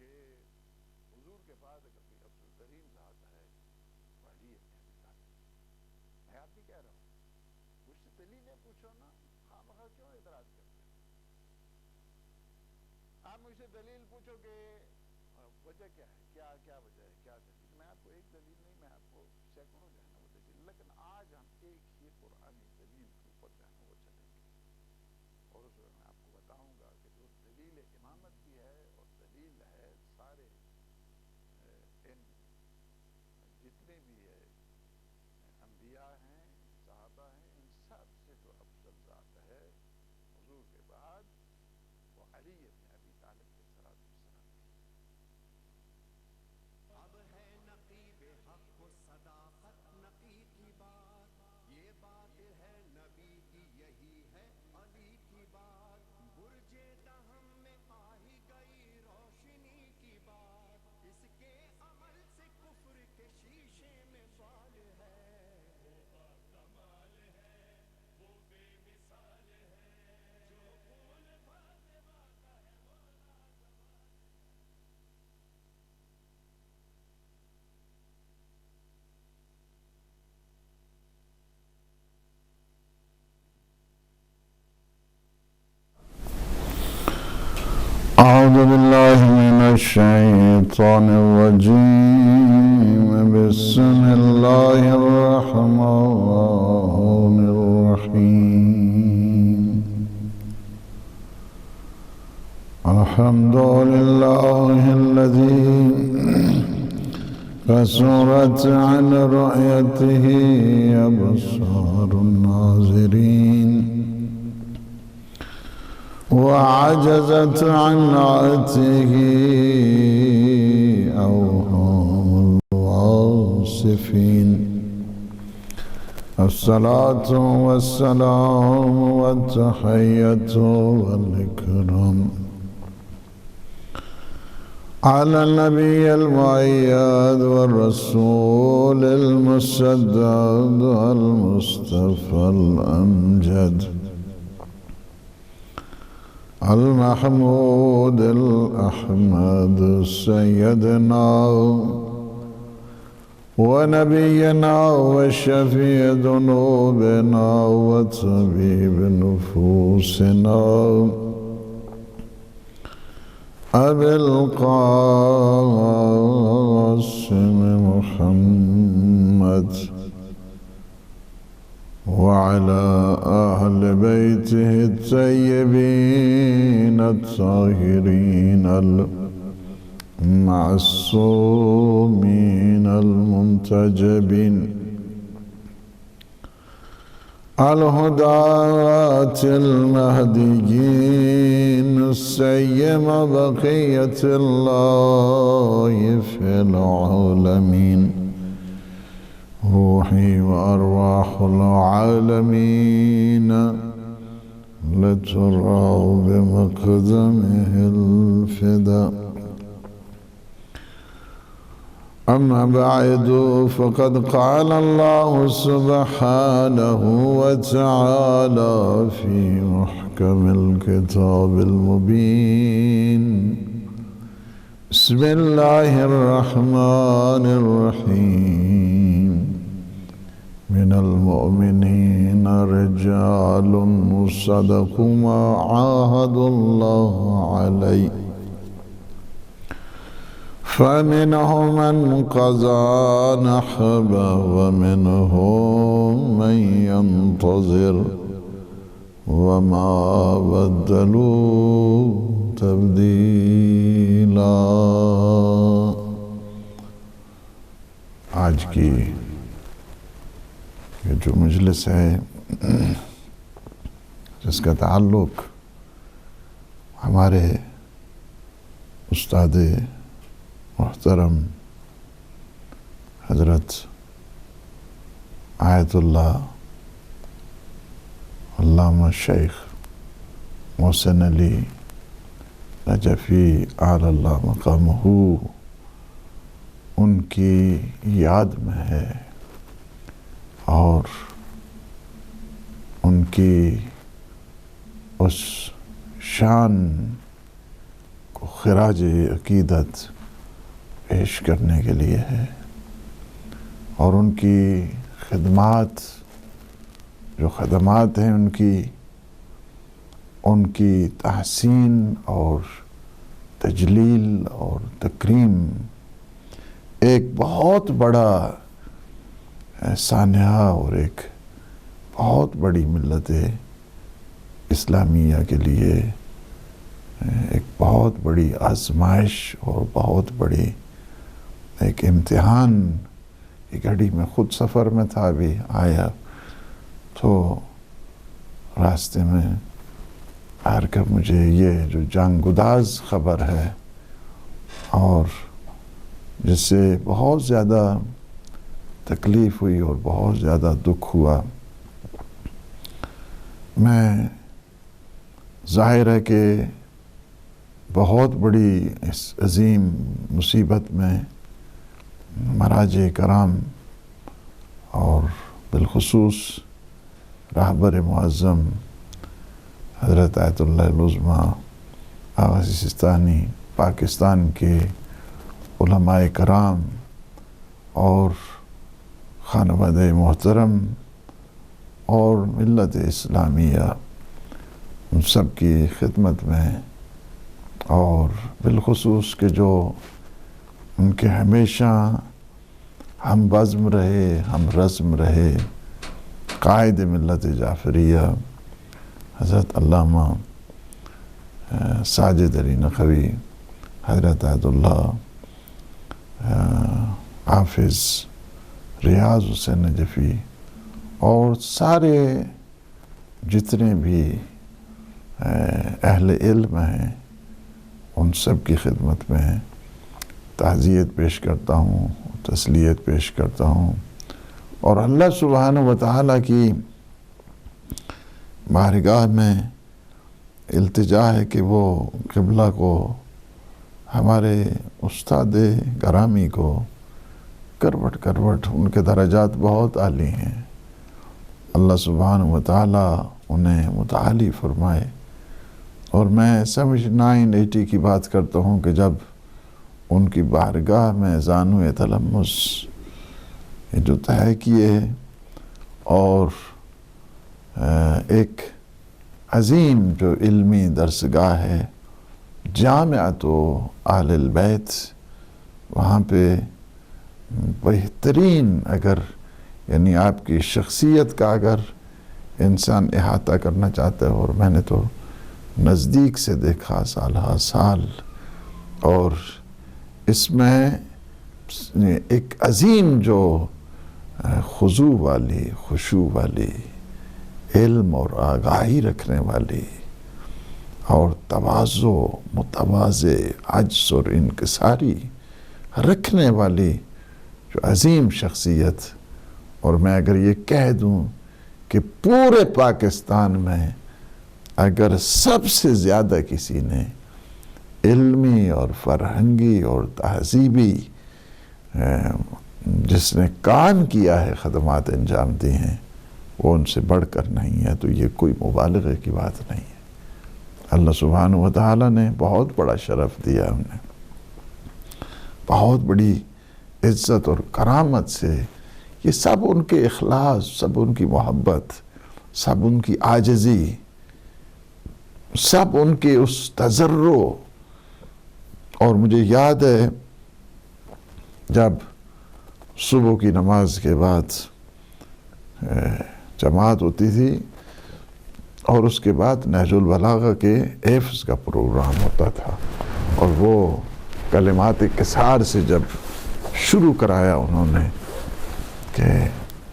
کہ حضور کے بعد اگر کوئی افضل ترین ذات ہے وہ علی ابن ابی طالب. میں آپ ہی کہہ رہا ہوں، مجھ سے دلیلیں پوچھو نا، خامخواہ کیوں اعتراض کرتے ہیں؟ آپ مجھ سے دلیل پوچھو کہ وجہ کیا ہے، کیا وجہ ہے، کیا دلیل. میں آپ کو ایک دلیل نہیں، میں آپ کو سینکڑوں جو ہے نا وہ دلیل، لیکن آج ہم ایک ہی قرآنی دلیل کے اوپر جو ہے نا وہ چلیں گے. اور اس میں میں آپ کو بتاؤں گا کہ جو دلیل امامت کی ہے اور دلیل ہے سارے ان جتنے بھی انبیاء ہیں، صحابہ ہیں، ان سب سے جو افضل ذات ہے حضور کے بعد وہ علی ابن ابی طالب علیہ السلام کی. اب ہے نقیب حق و صداقت نقی کی بات، یہ بات ہے نبی کی، یہی ہے علی کی بات. برج دہم میں آ ہی گئی روشنی کی بات، اس کے عمل سے کفر کے شیشے میں بال ہے. وہ با کمال ہے، وہ بے مثال ہے، جو خون فاطمہ کا ہے وہ لازوال. أعوذ بالله من الشيطان الرجيم. بسم الله الرحمن الرحيم. الحمد لله الذي كثرت عن رؤيته أبصار الناظرين وعجزت عن عته أوهام الواصفين. الصلاة والسلام والتحية والإكرام على النبي المؤيد والرسول المسدد المصطفى الأمجد المحمود الأحمد سيدنا ونبينا وشفيع ذنوبنا وطبيب نفوسنا أبي القاسم محمد وعلى أهل بيته الطيبين الطاهرين المعصومين المنتجبين الهداة المهديين السيما بقية الله في العالمين. روحي وأرواح العالمين لترى بمقدمه الفداء. أما بعد فقد قال الله سبحانه وتعالى في محكم الكتاب المبين. بسم الله الرحمن الرحيم. من المؤمنين رجال صدقوا ما عاهدوا الله عليه فمنهم من قضى نحبه ومنهم من ينتظر وما بدلوا تبدیلا. آج کی یہ جو مجلس ہے جس کا تعلق ہمارے استاد محترم حضرت آیت اللہ علامہ شیخ محسن علی نجفی اعلی اللہ مقامہ ان کی یاد میں ہے اور ان کی اس شان کو خراج عقیدت پیش کرنے کے لیے ہے، اور ان کی خدمات جو خدمات ہیں ان کی تحسین اور تجلیل اور تکریم ایک بہت بڑا سانحہ اور ایک بہت بڑی ملت اسلامیہ کے لیے ایک بہت بڑی آزمائش اور بہت بڑی ایک امتحان کی گھڑی میں خود سفر میں تھا، ابھی آیا تو راستے میں آر کر مجھے یہ جو جانگداز خبر ہے اور جس سے بہت زیادہ تکلیف ہوئی اور بہت زیادہ دکھ ہوا، میں ظاہر ہے کہ بہت بڑی اس عظیم مصیبت میں مراجع کرام اور بالخصوص رہبر معظم حضرت آیت اللہ العظمیٰ آغا سیستانی، پاکستان کے علماء کرام اور خانوادہ محترم اور ملت اسلامیہ، ان سب کی خدمت میں، اور بالخصوص کہ جو ان کے ہمیشہ ہم بزم رہے، ہم رزم رہے قائد ملت جعفریہ حضرت علامہ ساجد علی نقوی، حضرت عید اللہ حافظ ریاض حسین نجفی، اور سارے جتنے بھی اہل علم ہیں ان سب کی خدمت میں تعزیت پیش کرتا ہوں، تسلیت پیش کرتا ہوں، اور اللہ سبحانہ وتعالی کی بارگاہ میں التجا ہے کہ وہ قبلہ کو، ہمارے استاد گرامی کو کروٹ کروٹ، ان کے درجات بہت عالی ہیں، اللہ سبحانہ وتعالی انہیں متعالی فرمائے۔ اور میں سمجھ 980 کی بات کرتا ہوں کہ جب ان کی بارگاہ میں زانو تلمس جو طے کیے اور ایک عظیم جو علمی درسگاہ ہے جامعۃ اہل البیت، وہاں پہ بہترین، اگر یعنی آپ کی شخصیت کا اگر انسان احاطہ کرنا چاہتا ہے، اور میں نے تو نزدیک سے دیکھا سال ہا سال، اور اس میں ایک عظیم جو خضوع والی، خشوع والی، علم اور آگاہی رکھنے والی، اور تواضع، متواضع، عجز اور انکساری رکھنے والی جو عظیم شخصیت، اور میں اگر یہ کہہ دوں کہ پورے پاکستان میں اگر سب سے زیادہ کسی نے علمی اور فرہنگی اور تہذیبی جس نے کام کیا ہے، خدمات انجام دی ہیں، وہ ان سے بڑھ کر نہیں ہے، تو یہ کوئی مبالغے کی بات نہیں ہے۔ اللہ سبحانہ وتعالی نے بہت بڑا شرف دیا انہیں، بہت بڑی عزت اور کرامت سے، یہ سب ان کے اخلاص، سب ان کی محبت، سب ان کی عاجزی، سب ان کے اس تضرع۔ اور مجھے یاد ہے جب صبح کی نماز کے بعد جماعت ہوتی تھی، اور اس کے بعد نہج البلاغہ کے حفظ کا پروگرام ہوتا تھا، اور وہ کلمات کثار سے جب شروع کرایا انہوں نے کہ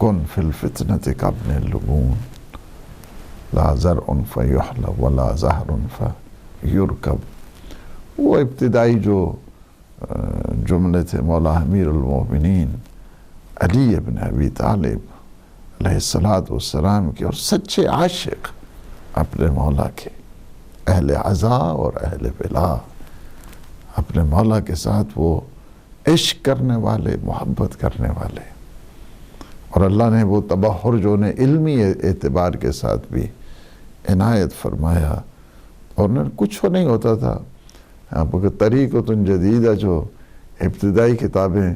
کن فی الفتنۃ کابن اللبون لا زرع فیحلب ولا زہر فیرکب، وہ ابتدائی جو جملے تھے مولا امیر المومنین علی بن ابی طالب علیہ السلام کے، اور سچے عاشق اپنے مولا کے، اہل عزا اور اہل بلا، اپنے مولا کے ساتھ وہ عشق کرنے والے، محبت کرنے والے، اور اللہ نے وہ تبحر جو انہیں علمی اعتبار کے ساتھ بھی عنایت فرمایا، اور انہیں کچھ نہیں ہوتا تھا، طریقۃ جدیدہ جو ابتدائی کتابیں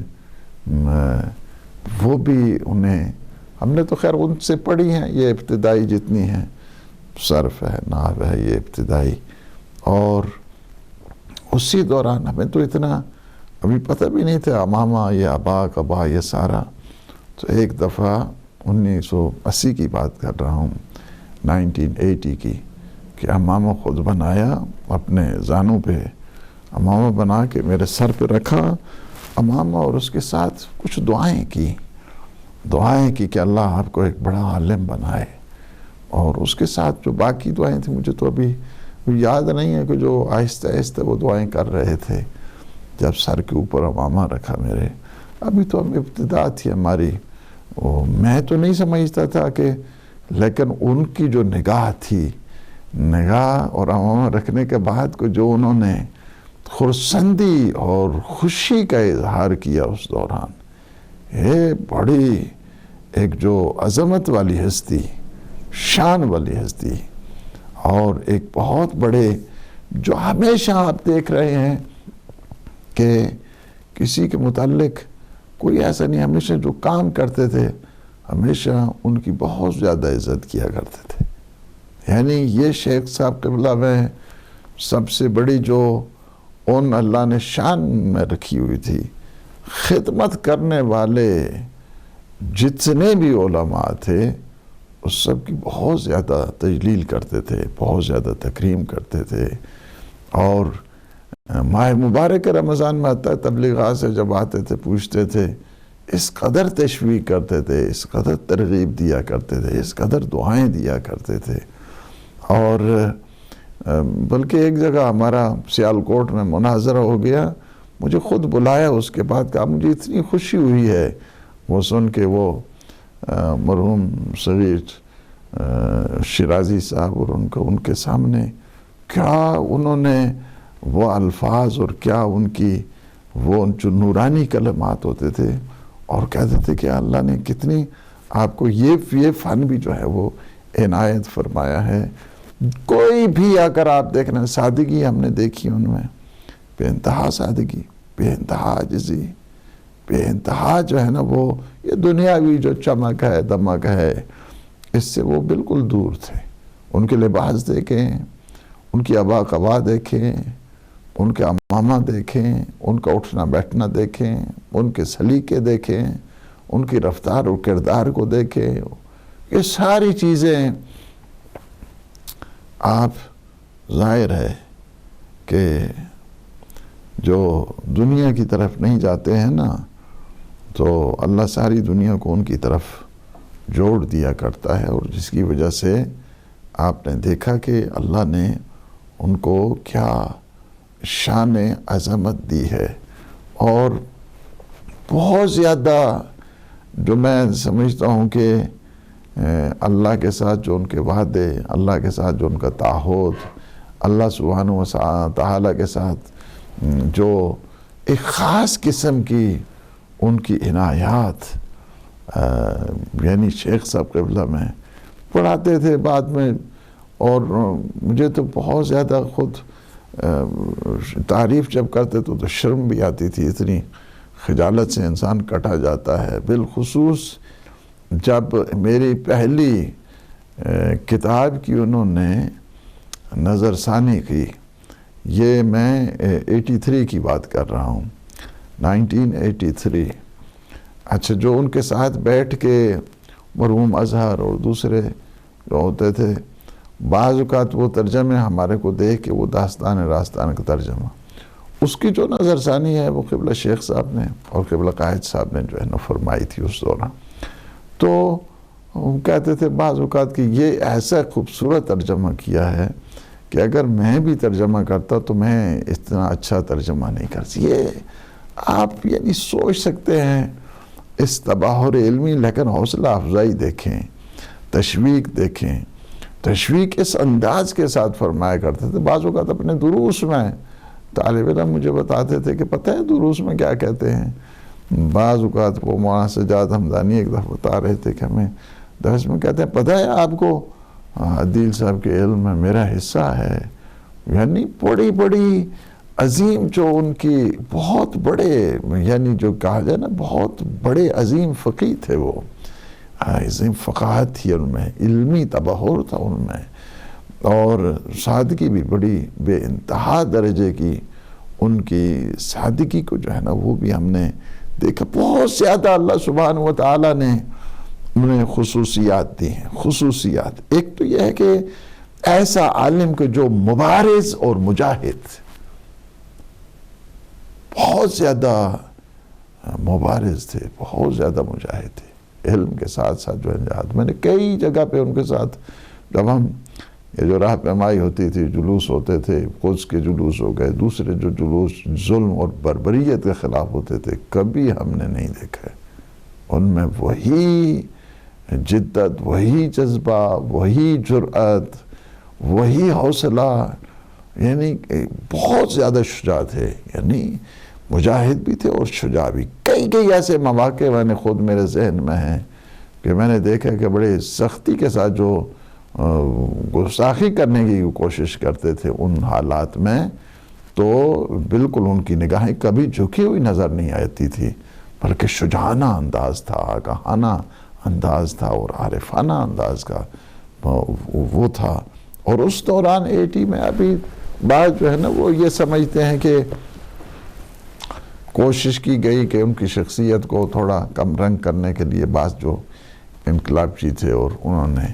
وہ بھی انہیں ہم نے تو خیر ان سے پڑھی ہیں، یہ ابتدائی جتنی ہیں، صرف ہے، نحو ہے، یہ ابتدائی. اور اسی دوران ہمیں تو اتنا ابھی پتہ بھی نہیں تھا، امامہ یہ ابا کبا یہ سارا. تو ایک دفعہ 1980 کی بات کر رہا ہوں، 1980 کی، کہ امامہ خود بنایا، اپنے زانوں پہ امامہ بنا کے میرے سر پہ رکھا امامہ، اور اس کے ساتھ کچھ دعائیں کی کہ اللہ آپ کو ایک بڑا عالم بنائے. اور اس کے ساتھ جو باقی دعائیں تھیں مجھے تو ابھی یاد نہیں ہے، کہ جو آہستہ آہستہ وہ دعائیں کر رہے تھے جب سر کے اوپر امامہ رکھا میرے. ابھی تو ہم ابتدا تھی ہماری، میں تو نہیں سمجھتا تھا کہ، لیکن ان کی جو نگاہ تھی، نگاہ اور امامہ رکھنے کے بعد کو جو انہوں نے خرسندی اور خوشی کا اظہار کیا اس دوران، یہ بڑی ایک جو عظمت والی ہستی، شان والی ہستی، اور ایک بہت بڑے، جو ہمیشہ آپ دیکھ رہے ہیں کہ کسی کے متعلق کوئی ایسا نہیں، ہمیشہ جو کام کرتے تھے ہمیشہ ان کی بہت زیادہ عزت کیا کرتے تھے. یعنی یہ شیخ صاحب قبلہ میں سب سے بڑی جو ان اللہ نے شان میں رکھی ہوئی تھی، خدمت کرنے والے جتنے بھی علماء تھے اس سب کی بہت زیادہ تجلیل کرتے تھے، بہت زیادہ تکریم کرتے تھے. اور ماہ مبارک رمضان میں آتا ہے، تبلیغات سے جب آتے تھے پوچھتے تھے، اس قدر تشویق کرتے تھے، اس قدر ترغیب دیا کرتے تھے، اس قدر دعائیں دیا کرتے تھے. اور بلکہ ایک جگہ ہمارا سیالکوٹ میں مناظرہ ہو گیا، مجھے خود بلایا، اس کے بعد کہا مجھے اتنی خوشی ہوئی ہے وہ سن کے، وہ مرحوم صغیر شیرازی صاحب، اور ان کے سامنے کیا انہوں نے وہ الفاظ اور کیا ان کی وہ جو نورانی کلمات ہوتے تھے، اور کہتے تھے کہ اللہ نے کتنی آپ کو یہ فن بھی جو ہے وہ عنایت فرمایا ہے. کوئی بھی اگر آپ دیکھنا، سادگی ہم نے دیکھی ان میں، بے انتہا سادگی، بے انتہا عاجزی، بے انتہا جو ہے نا وہ یہ دنیاوی جو چمک ہے دمک ہے اس سے وہ بالکل دور تھے. ان کے لباس دیکھیں، ان کی ابا قبا دیکھیں، ان کے امامہ دیکھیں، ان کا اٹھنا بیٹھنا دیکھیں، ان کے سلیقے دیکھیں، ان کی رفتار و کردار کو دیکھیں. یہ ساری چیزیں آپ ظاہر ہے کہ جو دنیا کی طرف نہیں جاتے ہیں نا، تو اللہ ساری دنیا کو ان کی طرف جوڑ دیا کرتا ہے. اور جس کی وجہ سے آپ نے دیکھا کہ اللہ نے ان کو کیا شان عظمت دی ہے. اور بہت زیادہ جو میں سمجھتا ہوں کہ اللہ کے ساتھ جو ان کے وعدے، اللہ کے ساتھ جو ان کا تعہد، اللہ سبحانہ و تعالیٰ کے ساتھ جو ایک خاص قسم کی ان کی عنایات، یعنی شیخ صاحب قبلہ میں پڑھاتے تھے بعد میں. اور مجھے تو بہت زیادہ خود تعریف جب کرتے تو شرم بھی آتی تھی، اتنی خجالت سے انسان کٹا جاتا ہے. بالخصوص جب میری پہلی کتاب کی انہوں نے نظر ثانی کی، یہ میں 83 کی بات کر رہا ہوں، 1983. اچھا، جو ان کے ساتھ بیٹھ کے مرحوم اظہر اور دوسرے جو ہوتے تھے، بعض اوقات وہ ترجمے ہمارے کو دیکھ کے، وہ داستان راستان کا ترجمہ، اس کی جو نظر ثانی ہے وہ قبلہ شیخ صاحب نے اور قبلہ قائد صاحب نے جو ہے نا فرمائی تھی اس دوران. تو کہتے تھے بعض اوقات کہ یہ ایسا خوبصورت ترجمہ کیا ہے کہ اگر میں بھی ترجمہ کرتا تو میں اتنا اچھا ترجمہ نہیں کرتی. یہ آپ یعنی سوچ سکتے ہیں اس تباہر علمی، لیکن حوصلہ افزائی دیکھیں، تشویق دیکھیں. تشویق اس انداز کے ساتھ فرمایا کرتے تھے. بعض اوقات اپنے دروس میں طالب علم مجھے بتاتے تھے کہ پتہ ہے دروس میں کیا کہتے ہیں. بعض اوقات وہ مولانا سجاد حمدانی ایک دفعہ بتا رہے تھے کہ ہمیں درس میں کہتے ہیں پتہ ہے آپ کو عدیل صاحب کے علم میں میرا حصہ ہے. یعنی بڑی بڑی عظیم جو ان کی بہت بڑے یعنی جو کہا جائے نا بہت بڑے عظیم فقیہ تھے وہ، عظیم فقاہت تھی ان میں، علمی تبحر تھا ان میں، اور سادگی بھی بڑی بے انتہا درجے کی ان کی سادگی کو جو ہے نا وہ بھی ہم نے دیکھا۔ بہت زیادہ اللہ سبحانہ و تعالیٰ نے انہیں خصوصیات دی ہیں، خصوصیات۔ ایک تو یہ ہے کہ ایسا عالم کہ جو مبارز اور مجاہد، بہت زیادہ مبارز تھے، بہت زیادہ مجاہد تھے، علم کے ساتھ ساتھ جو ہے جہاد۔ میں نے کئی جگہ پہ ان کے ساتھ جب ہم یہ جو راہ پیمائی ہوتی تھی، جلوس ہوتے تھے، قدس کے جلوس ہو گئے، دوسرے جو جلوس ظلم اور بربریت کے خلاف ہوتے تھے، کبھی ہم نے نہیں دیکھا ان میں وہی جدت، وہی جذبہ، وہی جرأت، وہی حوصلہ، یعنی بہت زیادہ شجاع تھے، یعنی مجاہد بھی تھے اور شجاع بھی۔ کئی ایسے مواقع میں نے خود میرے ذہن میں ہیں کہ میں نے دیکھا کہ بڑے سختی کے ساتھ جو گستاخی کرنے کی کوشش کرتے تھے ان حالات میں، تو بالکل ان کی نگاہیں کبھی جھکی ہوئی نظر نہیں آتی تھی، بلکہ شجاعانہ انداز تھا، آگاہانہ انداز تھا اور عارفانہ انداز کا وہ تھا۔ اور اس دوران 80 میں ابھی بعض جو ہے نا وہ یہ سمجھتے ہیں کہ کوشش کی گئی کہ ان کی شخصیت کو تھوڑا کم رنگ کرنے کے لیے بعض جو انقلابی تھے، اور انہوں نے،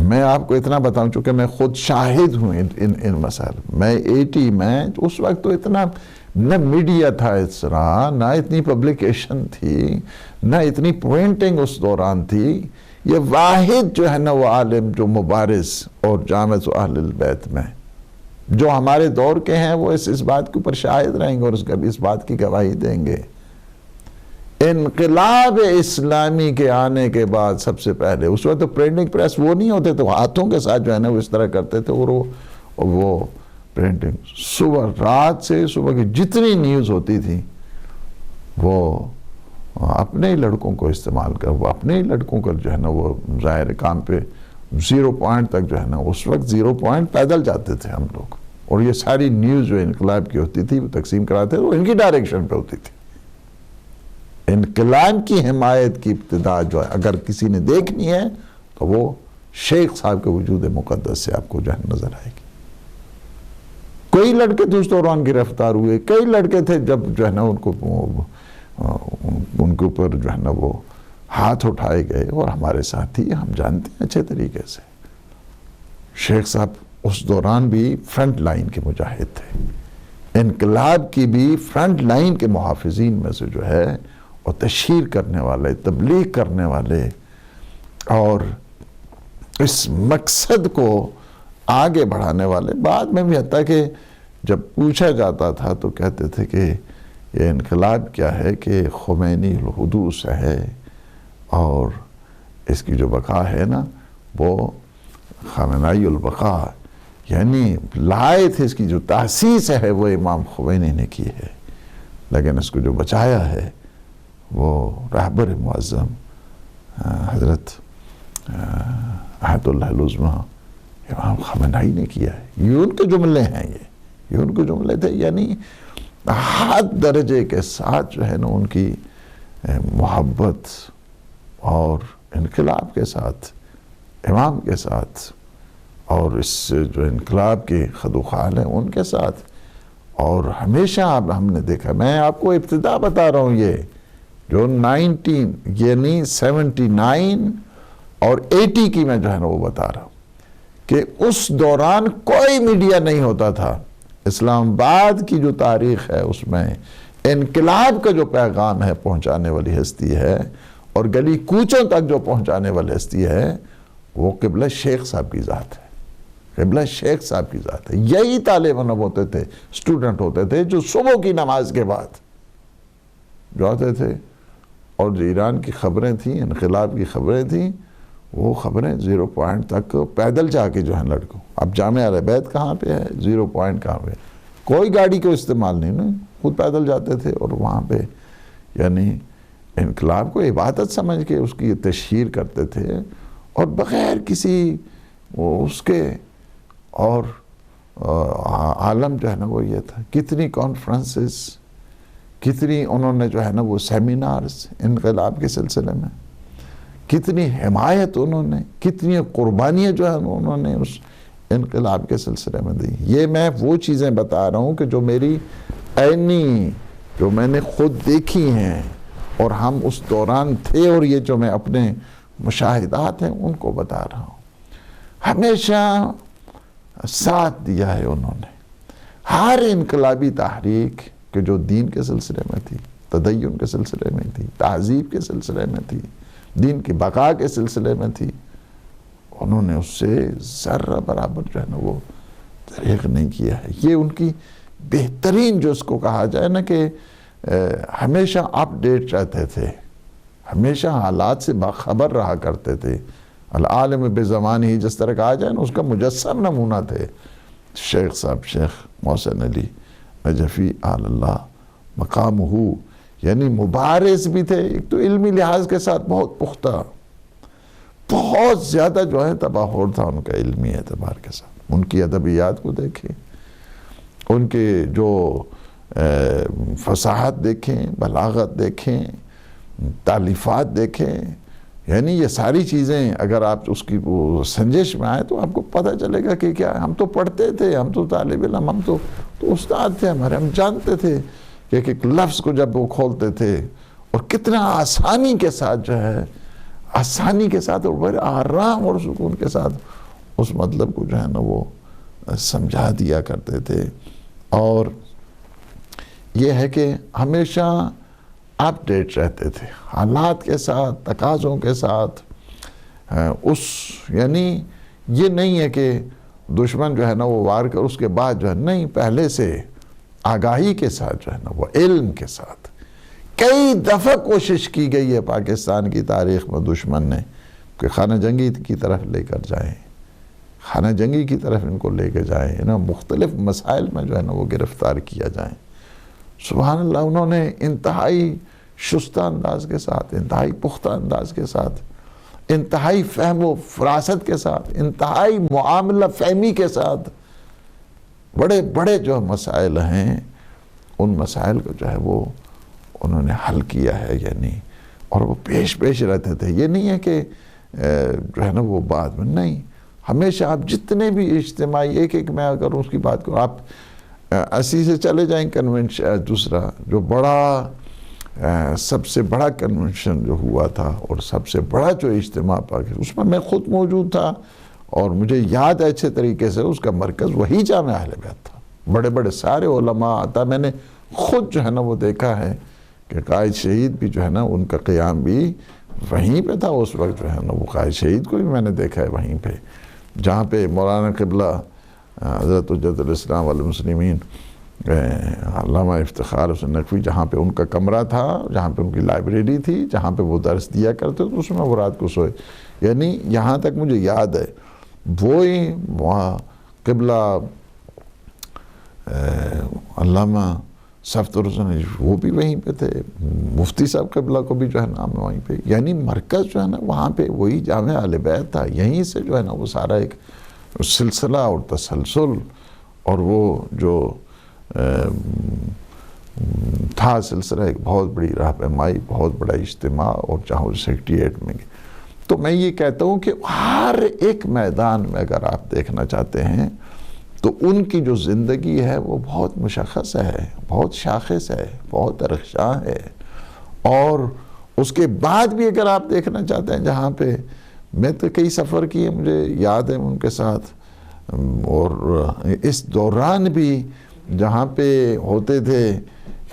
میں آپ کو اتنا بتاؤں چونکہ میں خود شاہد ہوں ان مسائل میں 80 میں، اس وقت تو اتنا نہ میڈیا تھا اس طرح، نہ اتنی پبلیکیشن تھی، نہ اتنی پوائنٹنگ اس دوران تھی۔ یہ واحد جو ہے نا وہ عالم جو مبارز اور جامع اہل البیت میں جو ہمارے دور کے ہیں، وہ اس بات کے اوپر شاہد رہیں گے اور اس بات کی گواہی دیں گے۔ انقلاب اسلامی کے آنے کے بعد سب سے پہلے، اس وقت تو پرنٹنگ پریس وہ نہیں ہوتے تو ہاتھوں کے ساتھ جو ہے نا وہ اس طرح کرتے تھے، اور وہ پرنٹنگ صبح رات سے صبح کی جتنی نیوز ہوتی تھی وہ اپنے ہی لڑکوں کو استعمال کر، وہ اپنے ہی لڑکوں کا جو ہے نا وہ ظاہر کام پہ 0 پوائنٹ تک جو ہے نا اس وقت 0 پوائنٹ پیدل جاتے تھے ہم لوگ، اور یہ ساری نیوز جو انقلاب کی ہوتی تھی وہ تقسیم کراتے تھے، وہ ان کی ڈائریکشن پہ ہوتی تھی۔ انقلاب کی حمایت کی ابتدا جو ہے اگر کسی نے دیکھنی ہے تو وہ شیخ صاحب کے وجود مقدس سے آپ کو جو ہے نظر آئے گی۔ کئی لڑکے تھے اس دوران گرفتار ہوئے، کئی لڑکے تھے جب جو ہے نا ان کے اوپر جو ہے نا وہ ہاتھ اٹھائے گئے، اور ہمارے ساتھی ہم جانتے ہیں اچھے طریقے سے۔ شیخ صاحب اس دوران بھی فرنٹ لائن کے مجاہد تھے، انقلاب کی بھی فرنٹ لائن کے محافظین میں سے جو ہے، اور تشہیر کرنے والے، تبلیغ کرنے والے، اور اس مقصد کو آگے بڑھانے والے۔ بعد میں بھی حتیٰ کہ جب پوچھا جاتا تھا تو کہتے تھے کہ یہ انقلاب کیا ہے کہ خمینی الحدوث ہے، اور اس کی جو بقا ہے نا وہ خامنائی البقا، یعنی لائے تھے اس کی جو تاسیس ہے وہ امام خمینی نے کی ہے، لیکن اس کو جو بچایا ہے وہ رہبر معظم حضرت احد اللہ العظمیٰ امام خامنائی نے کیا ہے۔ یہ ان کے جملے ہیں، یہ ان کے جملے تھے، یعنی حد درجے کے ساتھ جو ہے نا ان کی محبت اور انقلاب کے ساتھ، امام کے ساتھ، اور اس جو انقلاب کے خدوخال ہیں ان کے ساتھ۔ اور ہمیشہ ہم نے دیکھا، میں آپ کو ابتدا بتا رہا ہوں، یہ جو 79 اور 80 کی میں جو ہے نا وہ بتا رہا ہوں کہ اس دوران کوئی میڈیا نہیں ہوتا تھا۔ اسلام آباد کی جو تاریخ ہے اس میں انقلاب کا جو پیغام ہے پہنچانے والی ہستی ہے، اور گلی کوچوں تک جو پہنچانے والی ہستی ہے، وہ قبلہ شیخ صاحب کی ذات ہے، قبلہ شیخ صاحب کی ذات ہے۔ یہی طالب علم ہوتے تھے، اسٹوڈنٹ ہوتے تھے، جو صبح کی نماز کے بعد جو آتے تھے، اور جو ایران کی خبریں تھیں، انقلاب کی خبریں تھیں، وہ خبریں 0 پوائنٹ تک پیدل جا کے جو ہیں لڑکوں، اب جامع اہل بیت کہاں پہ ہے، 0 پوائنٹ کہاں پہ، کوئی گاڑی کو استعمال نہیں، خود پیدل جاتے تھے، اور وہاں پہ یعنی انقلاب کو عبادت سمجھ کے اس کی تشہیر کرتے تھے، اور بغیر کسی اس کے، اور عالم جو ہے نا وہ یہ تھا. کتنی کانفرنسز، کتنی انہوں نے جو ہے نا وہ سیمینارز انقلاب کے سلسلے میں، کتنی حمایت انہوں نے، کتنی قربانیاں جو ہے انہوں نے اس انقلاب کے سلسلے میں دی. یہ میں وہ چیزیں بتا رہا ہوں کہ جو میری عینی، جو میں نے خود دیکھی ہیں اور ہم اس دوران تھے، اور یہ جو میں اپنے مشاہدات ہیں ان کو بتا رہا ہوں. ہمیشہ ساتھ دیا ہے انہوں نے ہر انقلابی تحریک کہ جو دین کے سلسلے میں تھی، تدین کے سلسلے میں تھی، تہذیب کے سلسلے میں تھی، دین کی بقا کے سلسلے میں تھی. انہوں نے اس سے ذرہ برابر جو ہے نا وہ دریغ نہیں کیا ہے. یہ ان کی بہترین، جو اس کو کہا جائے نا کہ ہمیشہ اپ ڈیٹ رہتے تھے، ہمیشہ حالات سے باخبر رہا کرتے تھے. العالم بزمان ہی جس طرح کہا جائے نا، اس کا مجسم نمونہ تھے شیخ صاحب، شیخ محسن علی نجفی آل اللہ مقامہ. یعنی مبارز بھی تھے، ایک تو علمی لحاظ کے ساتھ بہت پختہ، بہت زیادہ جو ہے تباہر تھا ان کا علمی اعتبار کے ساتھ. ان کی ادبیات کو دیکھیں، ان کے جو فصاحت دیکھیں، بلاغت دیکھیں، تالیفات دیکھیں. یعنی یہ ساری چیزیں اگر آپ اس کی سنجش میں آئیں تو آپ کو پتہ چلے گا کہ کیا ہم تو پڑھتے تھے، ہم تو طالب علم، ہم تو استاد تھے ہمارے، ہم جانتے تھے کہ ایک لفظ کو جب وہ کھولتے تھے اور کتنا آسانی کے ساتھ جو ہے، آسانی کے ساتھ اور بڑے آرام اور سکون کے ساتھ اس مطلب کو جو ہے نا وہ سمجھا دیا کرتے تھے. اور یہ ہے کہ ہمیشہ اپ ڈیٹ رہتے تھے حالات کے ساتھ، تقاضوں کے ساتھ. یعنی یہ نہیں ہے کہ دشمن جو ہے نا وہ وار کر اس کے بعد جو ہے، نہیں، پہلے سے آگاہی کے ساتھ جو ہے نا وہ علم کے ساتھ. کئی دفعہ کوشش کی گئی ہے پاکستان کی تاریخ میں دشمن نے کہ خانہ جنگی کی طرف لے کر جائیں، خانہ جنگی کی طرف ان کو لے کے جائیں، مختلف مسائل میں جو ہے نا وہ گرفتار کیا جائیں. سبحان اللہ، انہوں نے انتہائی شستہ انداز کے ساتھ، انتہائی پختہ انداز کے ساتھ، انتہائی فہم و فراست کے ساتھ، انتہائی معاملہ فہمی کے ساتھ بڑے بڑے جو مسائل ہیں ان مسائل کو جو ہے وہ انہوں نے حل کیا ہے. یعنی اور وہ پیش رہتے تھے. یہ نہیں ہے کہ جو ہے نا وہ بعد میں، نہیں، ہمیشہ آپ جتنے بھی اجتماعی، ایک میں اگر اس کی بات کروں، آپ 80 سے چلے جائیں کنونشن، دوسرا جو بڑا سب سے بڑا کنونشن جو ہوا تھا اور سب سے بڑا جو اجتماع پاکستان، اس میں خود موجود تھا اور مجھے یاد ہے اچھے طریقے سے، اس کا مرکز وہی جامعہ اہل بیت تھا. بڑے بڑے سارے علماء آتا، میں نے خود جو ہے نا وہ دیکھا ہے کہ قائد شہید بھی جو ہے نا ان کا قیام بھی وہیں پہ تھا اس وقت جو ہے نا. وہ قائد شہید کو بھی میں نے دیکھا ہے وہیں پہ، جہاں پہ مولانا قبلہ حضرت حجت الاسلام والمسلمین علامہ افتخار حسین نقوی، جہاں پہ ان کا کمرہ تھا، جہاں پہ ان کی لائبریری تھی، جہاں پہ وہ درس دیا کرتے تو اس میں وہ رات کو سوئے. یعنی یہاں تک مجھے یاد ہے وہی وہاں قبلہ علامہ صفت الحسن وہ بھی وہیں پہ تھے، مفتی صاحب قبلہ کو بھی جو ہے نام وہیں پہ. یعنی مرکز جو ہے نا وہاں پہ وہی جامعہ اہل بیت تھا. یہیں سے جو ہے نا وہ سارا ایک سلسلہ اور تسلسل اور وہ جو تھا سلسلہ، ایک بہت بڑی رہنمائی، بہت بڑا اجتماع، اور چاہو سیکریٹریٹ میں. تو میں یہ کہتا ہوں کہ ہر ایک میدان میں اگر آپ دیکھنا چاہتے ہیں تو ان کی جو زندگی ہے وہ بہت مشخص ہے، بہت شاخص ہے، بہت رخشاں ہے. اور اس کے بعد بھی اگر آپ دیکھنا چاہتے ہیں، جہاں پہ میں تو کئی سفر کیے، مجھے یاد ہے ان کے ساتھ، اور اس دوران بھی جہاں پہ ہوتے تھے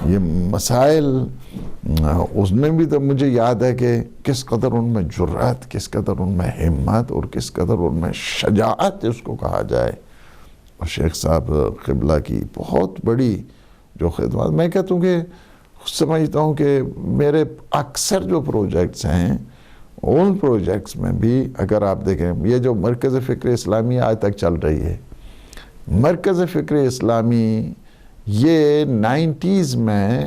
یہ مسائل، اس میں بھی تو مجھے یاد ہے کہ کس قدر ان میں جرأت، کس قدر ان میں ہمت اور کس قدر ان میں شجاعت اس کو کہا جائے. اور شیخ صاحب قبلہ کی بہت بڑی جو خدمات، میں کہتا ہوں کہ سمجھتا ہوں کہ میرے اکثر جو پروجیکٹس ہیں ان پروجیکٹس میں بھی اگر آپ دیکھیں، یہ جو مرکز فکر اسلامی آج تک چل رہی ہے، مرکز فکر اسلامی یہ 90s میں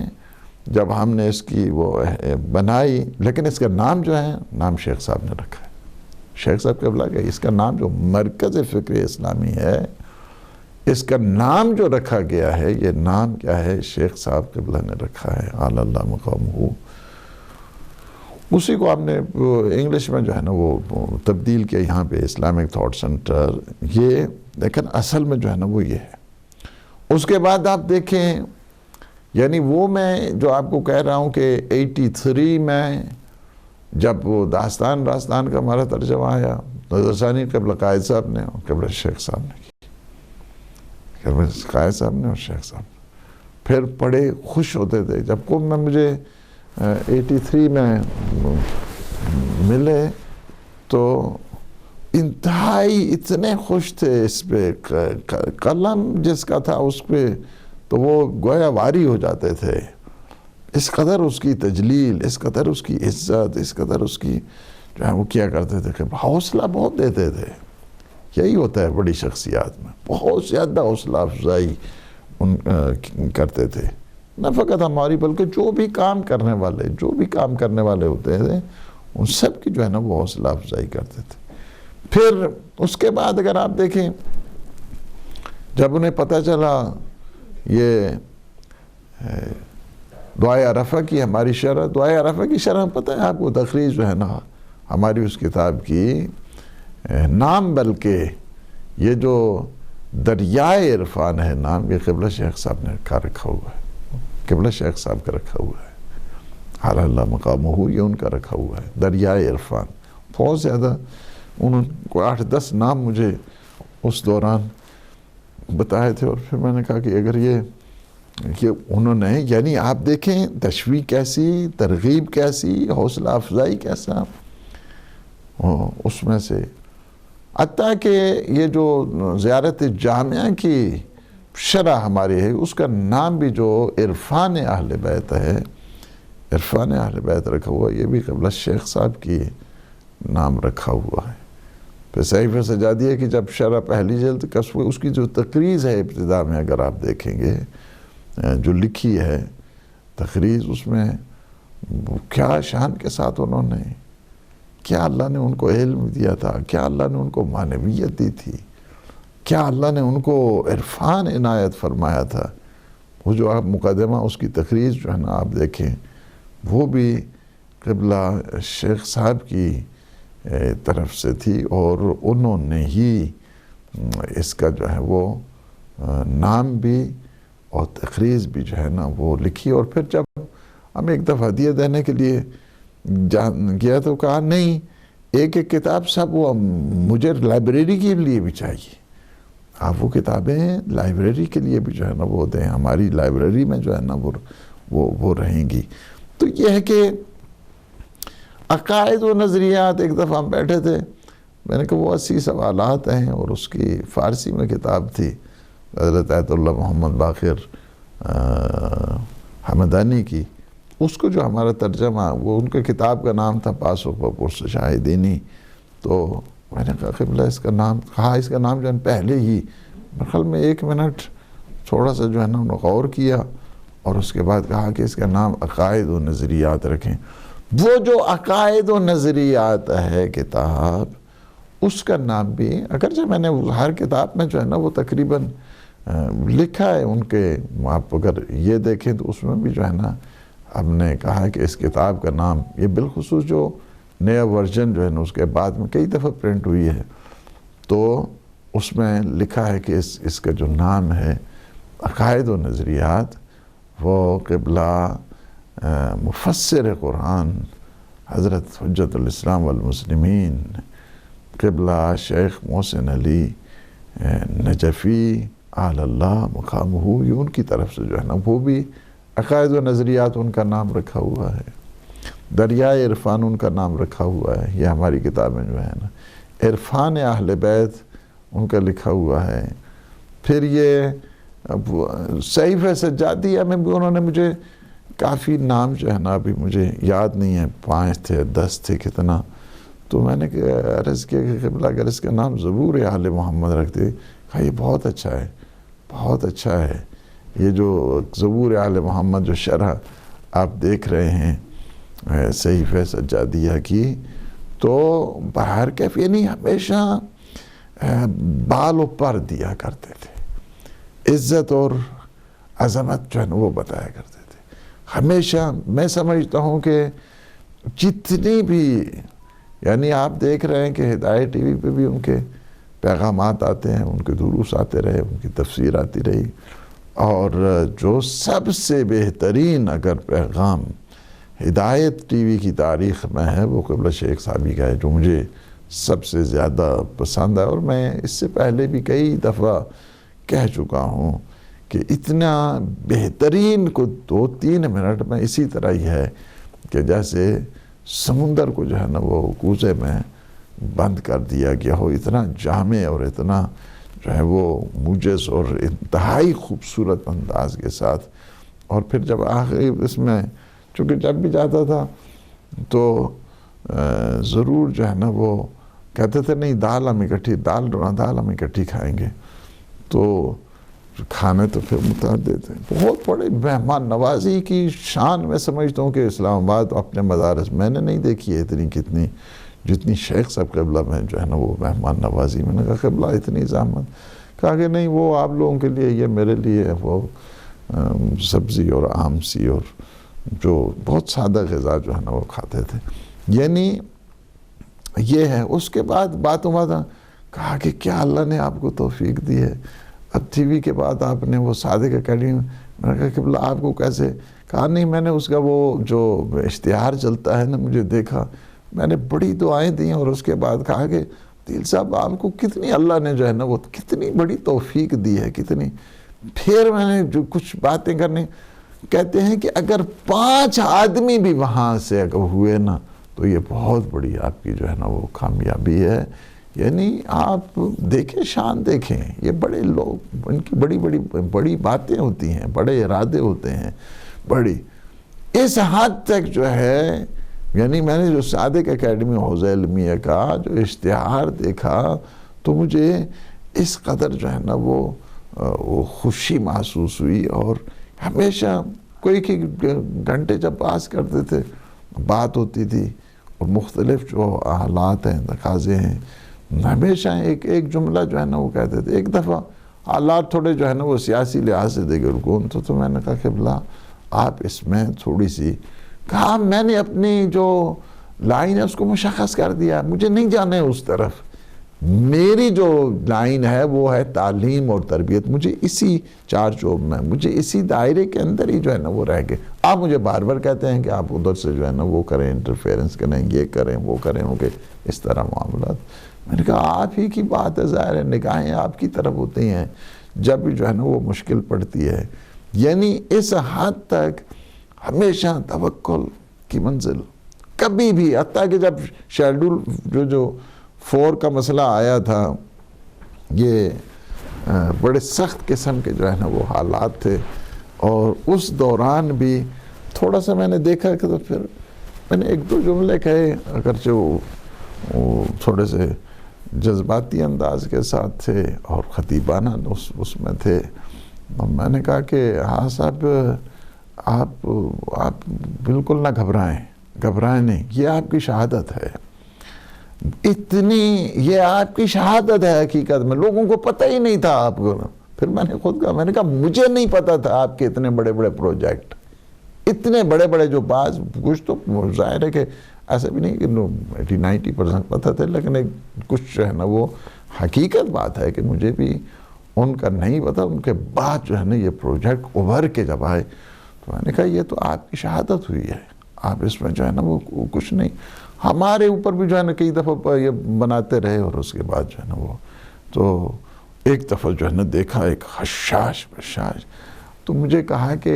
جب ہم نے اس کی وہ بنائی، لیکن اس کا نام جو ہے نام شیخ صاحب نے رکھا ہے، شیخ صاحب قبلہ کا. اس کا نام جو مرکز فکر اسلامی ہے، اس کا نام جو رکھا گیا ہے، یہ نام کیا ہے؟ شیخ صاحب قبلہ نے رکھا ہے، اعلی اللہ مقامہ۔ اسی کو آپ نے انگلش میں جو ہے نا وہ تبدیل کیا یہاں پہ اسلامک تھاٹ سینٹر، یہ لیکن اصل میں جو ہے نا وہ یہ ہے۔ اس کے بعد آپ دیکھیں، یعنی وہ میں جو آپ کو کہہ رہا ہوں کہ 83 میں جب وہ داستان راستان کا ہمارا ترجمہ آیا، نظر ثانی قبلہ قائد صاحب نے اور قبلہ شیخ صاحب نے کی، قبلہ قائد صاحب نے اور شیخ صاحب نے، پھر بڑے خوش ہوتے تھے جب کو میں مجھے 83 میں ملے تو انتہائی اتنے خوش تھے اس پہ، قلم جس کا تھا اس پہ تو وہ گویا واری ہو جاتے تھے، اس قدر اس کی تجلیل، اس قدر اس کی عزت، اس قدر اس کی جو ہے وہ کیا کرتے تھے کہ حوصلہ بہت دیتے تھے۔ یہی ہوتا ہے بڑی شخصیات میں، بہت زیادہ حوصلہ افزائی کرتے تھے، نہ فقط ہماری بلکہ جو بھی کام کرنے والے ہوتے تھے ان سب کی جو ہے نا وہ حوصلہ افزائی کرتے تھے۔ پھر اس کے بعد اگر آپ دیکھیں، جب انہیں پتہ چلا یہ دعائے عرفہ کی ہماری شرح، دعائے عرفہ کی شرح پتہ ہے آپ کو، تخریج جو ہے نا ہماری اس کتاب کی، نام بلکہ یہ جو دریائے عرفان ہے نام، یہ قبلہ شیخ صاحب نے رکھا ہوا ہے، قبلہ شیخ صاحب کا رکھا ہوا ہے، اعلی اللہ مقامہ، یہ ان کا رکھا ہوا ہے دریائے عرفان۔ بہت زیادہ انہوں کو 8-10 نام مجھے اس دوران بتائے تھے، اور پھر میں نے کہا کہ اگر یہ انہوں نے، یعنی آپ دیکھیں تشویق کیسی، ترغیب کیسی، حوصلہ افزائی کیسا اس میں سے، حتیٰ کہ یہ جو زیارت جامعہ کی شرح ہماری ہے اس کا نام بھی جو عرفان اہل بیت ہے، عرفان اہل بیت رکھا ہوا، یہ بھی قبلہ شیخ صاحب کی نام رکھا ہوا ہے۔ پھر صحیفہ سجادیہ کی جب شرح پہلی جلد اس کی جو تقریز ہے ابتدا میں اگر آپ دیکھیں گے جو لکھی ہے تقریز، اس میں کیا شان کے ساتھ انہوں نے، کیا اللہ نے ان کو علم دیا تھا، کیا اللہ نے ان کو معنویت دی تھی، کیا اللہ نے ان کو عرفان عنایت فرمایا تھا۔ وہ جو آپ مقدمہ اس کی تقریز جو ہے نا آپ دیکھیں، وہ بھی قبلہ شیخ صاحب کی طرف سے تھی، اور انہوں نے ہی اس کا جو ہے وہ نام بھی اور تقریز بھی جو ہے نا وہ لکھی۔ اور پھر جب ہم ایک دفعہ ہدیہ دینے کے لیے گیا تو کہا نہیں، ایک کتاب سب وہ مجھے لائبریری کے لیے بھی چاہیے، آپ وہ کتابیں لائبریری کے لیے بھی جو ہے نا وہ دیں، ہماری لائبریری میں جو ہے نا وہ رہیں گی۔ تو یہ ہے کہ عقائد و نظریات، ایک دفعہ ہم بیٹھے تھے، میں نے کہا وہ 80 سوالات ہیں، اور اس کی فارسی میں کتاب تھی حضرت آیت اللہ محمد باقر حمدانی کی، اس کو جو ہمارا ترجمہ، وہ ان کے کتاب کا نام تھا پاسخ پرس شاہدینی۔ تو میں نے کہا قبلہ اس کا نام، کہا اس کا نام جو ہے پہلے ہی خیال میں 1 منٹ تھوڑا سا جو ہے نا انہوں نے غور کیا، اور اس کے بعد کہا کہ اس کا نام عقائد و نظریات رکھیں۔ وہ جو عقائد و نظریات ہے کتاب، اس کا نام بھی اگرچہ میں نے ہر کتاب میں جو ہے نا وہ تقریباً لکھا ہے ان کے، آپ اگر یہ دیکھیں تو اس میں بھی جو ہے نا ہم نے کہا کہ اس کتاب کا نام، یہ بالخصوص جو نیا ورژن جو ہے نا اس کے بعد میں کئی دفعہ پرنٹ ہوئی ہے، تو اس میں لکھا ہے کہ اس کا جو نام ہے عقائد و نظریات، وہ قبلہ مفسر قرآن حضرت حجت الاسلام والمسلمین قبلہ شیخ محسن علی نجفی اعلی اللہ مقامہ، یہ ان کی طرف سے جو ہے نا وہ بھی عقائد و نظریات ان کا نام رکھا ہوا ہے، دریائے عرفان ان کا نام رکھا ہوا ہے۔ یہ ہماری کتابیں جو ہے نا عرفان اہل بیت ان کا لکھا ہوا ہے۔ پھر یہ صحیفہ سجادیہ میں بھی انہوں نے مجھے کافی نام جو ہے نا ابھی مجھے یاد نہیں ہے، 5 تھے 10 تھے کتنا، تو میں نے عرض کیا کہ قبلہ اگر اس کا نام زبور آل محمد رکھ دے، کہا یہ بہت اچھا ہے، بہت اچھا ہے۔ یہ جو زبور آل محمد جو شرح آپ دیکھ رہے ہیں صحیفہ سجادیہ کی، تو باہر کیف یعنی ہمیشہ بال و پر دیا کرتے تھے، عزت اور عظمت جو ہے نا وہ بتایا کرتے تھے. ہمیشہ میں سمجھتا ہوں کہ جتنی بھی یعنی آپ دیکھ رہے ہیں کہ ہدایت ٹی وی پہ بھی ان کے پیغامات آتے ہیں, ان کے دروس آتے رہے, ان کی تفسیر آتی رہی, اور جو سب سے بہترین اگر پیغام ہدایت ٹی وی کی تاریخ میں ہے وہ قبلہ شیخ صاحبی کا ہے, جو مجھے سب سے زیادہ پسند ہے. اور میں اس سے پہلے بھی کئی دفعہ کہہ چکا ہوں کہ اتنا بہترین کو 2-3 منٹ میں اسی طرح ہی ہے کہ جیسے سمندر کو جو ہے نا وہ کوزے میں بند کر دیا گیا ہو, اتنا جامع اور اتنا جو ہے وہ موجز اور انتہائی خوبصورت انداز کے ساتھ. اور پھر جب آخر اس میں چونکہ جب بھی جاتا تھا تو ضرور جو ہے نا وہ کہتے تھے نہیں دال ہم اکٹھی کھائیں گے, تو کھانے تو پھر متعدد تھے. بہت بڑے مہمان نوازی کی شان میں سمجھتا ہوں کہ اسلام آباد اپنے مدارس میں نے نہیں دیکھی ہے اتنی کتنی جتنی شیخ صاحب قبلہ میں جو ہے نا وہ مہمان نوازی. میں نے کہا قبلہ اتنی زحمت, کہا کہ نہیں وہ آپ لوگوں کے لیے, یہ میرے لیے وہ سبزی اور آم سی اور جو بہت سادہ غذا جو ہے نا وہ کھاتے تھے. یعنی یہ ہے. اس کے بعد باتوں کہا کہ کیا اللہ نے آپ کو توفیق دی ہے, اب ٹی وی کے بعد آپ نے وہ صادق اکیڈمی. میں نے کہا کہ آپ کو کیسے, کہا نہیں میں نے اس کا وہ جو اشتہار چلتا ہے نا مجھے دیکھا, میں نے بڑی دعائیں دی اور اس کے بعد کہا کہ دل صاحب آپ کو کتنی اللہ نے جو ہے نا وہ کتنی بڑی توفیق دی ہے کتنی. پھر میں نے جو کچھ باتیں کرنے کہتے ہیں کہ اگر 5 آدمی بھی وہاں سے اگر ہوئے نا تو یہ بہت بڑی آپ کی جو ہے نا وہ کامیابی ہے. یعنی آپ دیکھیں شان دیکھیں, یہ بڑے لوگ ان کی بڑی باتیں ہوتی ہیں, بڑے ارادے ہوتے ہیں بڑی. اس حد تک جو ہے یعنی میں نے جو صادق اکیڈمی حوزہ علمیہ کا جو اشتہار دیکھا تو مجھے اس قدر جو ہے نا وہ خوشی محسوس ہوئی. اور ہمیشہ کوئی گھنٹے جب پاس کرتے تھے بات ہوتی تھی اور مختلف جو حالات ہیں تقاضے ہیں, ہمیشہ ایک جملہ جو ہے نا وہ کہتے تھے. ایک دفعہ حالات تھوڑے جو ہے نا وہ سیاسی لحاظ سے دیگرگون تو میں نے کہا کہ بلا آپ اس میں تھوڑی سی, کہا میں نے اپنی جو لائن ہے اس کو مشخص کر دیا, مجھے نہیں جانا ہے اس طرف, میری جو لائن ہے وہ ہے تعلیم اور تربیت, مجھے اسی چارچوب میں, مجھے اسی دائرے کے اندر ہی جو ہے نا وہ رہ گئے. آپ مجھے بار بار کہتے ہیں کہ آپ ادھر سے جو ہے نا وہ کریں, انٹرفیرنس کریں, یہ کریں وہ کریں, ہو کہ اس طرح معاملات. میں نے کہا آپ ہی کی بات ہے, ظاہر ہے نگاہیں آپ کی طرف ہوتی ہیں جب بھی جو ہے نا وہ مشکل پڑتی ہے. یعنی اس حد تک ہمیشہ توکل کی منزل کبھی بھی, حتیٰ کہ جب شیڈول جو 4 کا مسئلہ آیا تھا, یہ بڑے سخت قسم کے جو ہے نا وہ حالات تھے, اور اس دوران بھی تھوڑا سا میں نے دیکھا کہ تو پھر میں نے 1-2 جملے کہے, اگرچہ وہ تھوڑے سے جذباتی انداز کے ساتھ تھے اور خطیبانہ اس میں تھے. میں نے کہا کہ ہاں صاحب آپ بالکل نہ گھبرائیں نہیں, یہ آپ کی شہادت ہے, یہ آپ کی شہادت ہے حقیقت میں, لوگوں کو پتہ ہی نہیں تھا آپ کو. پھر میں نے خود کہا, میں نے کہا مجھے نہیں پتا تھا آپ کے اتنے بڑے پروجیکٹ, اتنے بڑے جو بعض کچھ تو ظاہر ہے کہ ایسا بھی نہیں کہ 80-90% پتہ تھے, لیکن کچھ جو ہے نا وہ حقیقت بات ہے کہ مجھے بھی ان کا نہیں پتا. ان کے بعد جو ہے نا یہ پروجیکٹ ابھر کے جب آئے تو میں نے کہا یہ تو آپ کی شہادت ہوئی ہے, آپ اس میں جو ہے نا وہ کچھ نہیں. ہمارے اوپر بھی جو ہے نا کئی دفعہ یہ بناتے رہے, اور اس کے بعد جو ہے نا وہ تو ایک دفعہ جو ہے نا دیکھا ایک خشاش تو مجھے کہا کہ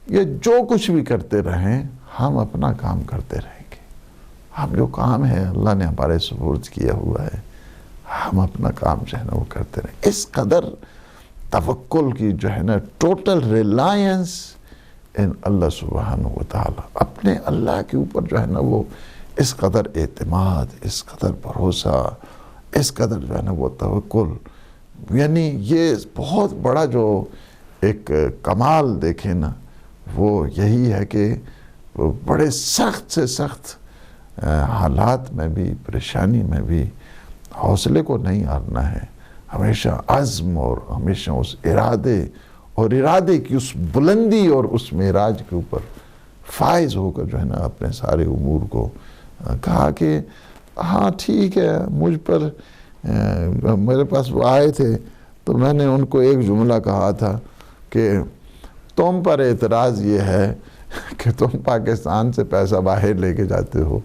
یہ جو کچھ بھی کرتے رہیں ہم اپنا کام کرتے رہیں گے, ہم جو کام ہے اللہ نے ہمارے سپرد کیا ہوا ہے, ہم اپنا کام جو ہے نا وہ کرتے رہیں. اس قدر توکل کی جو ہے نا ٹوٹل ریلائنس ان اللہ سبحانہ و تعالی, اپنے اللہ کے اوپر جو ہے نا وہ اس قدر اعتماد, اس قدر بھروسہ, اس قدر جو ہے نا وہ توکل. یعنی یہ بہت بڑا جو ایک کمال دیکھیں نا وہ یہی ہے کہ وہ بڑے سخت سے سخت حالات میں بھی, پریشانی میں بھی حوصلے کو نہیں ہارنا ہے, ہمیشہ عزم اور ہمیشہ اس ارادے کی اس بلندی اور اس معراج کے اوپر فائز ہو کر جو ہے نا اپنے سارے امور کو کہا کہ ہاں ٹھیک ہے، مجھ پر میرے پاس وہ آئے تھے تو میں نے ان کو ایک جملہ کہا تھا کہ تم پر اعتراض یہ ہے کہ تم پاکستان سے پیسہ باہر لے کے جاتے ہو،